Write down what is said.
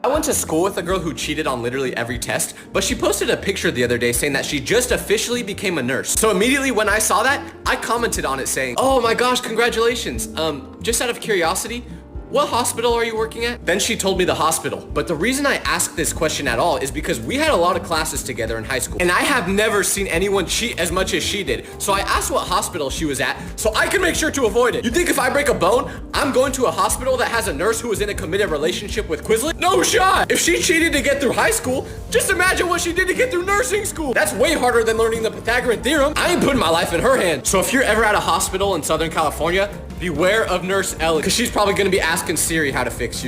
I went to school with a girl who cheated on literally every test, but she posted a picture the other day saying that she just officially became a nurse. So immediately when I saw that, I commented on it saying, "Oh my gosh, congratulations. Just out of curiosity, what hospital are you working at?" Then she told me the hospital. But the reason I asked this question at all is because we had a lot of classes together in high school, and I have never seen anyone cheat as much as she did. So I asked what hospital she was at so I can make sure to avoid it. You think if I break a bone, I'm going to a hospital that has a nurse who is in a committed relationship with Quizlet? No shot! If she cheated to get through high school, just imagine what she did to get through nursing school. That's way harder than learning the Pythagorean theorem. I ain't putting my life in her hands. So if you're ever at a hospital in Southern California, beware of Nurse Ellie, because she's probably gonna be asking Siri how to fix you.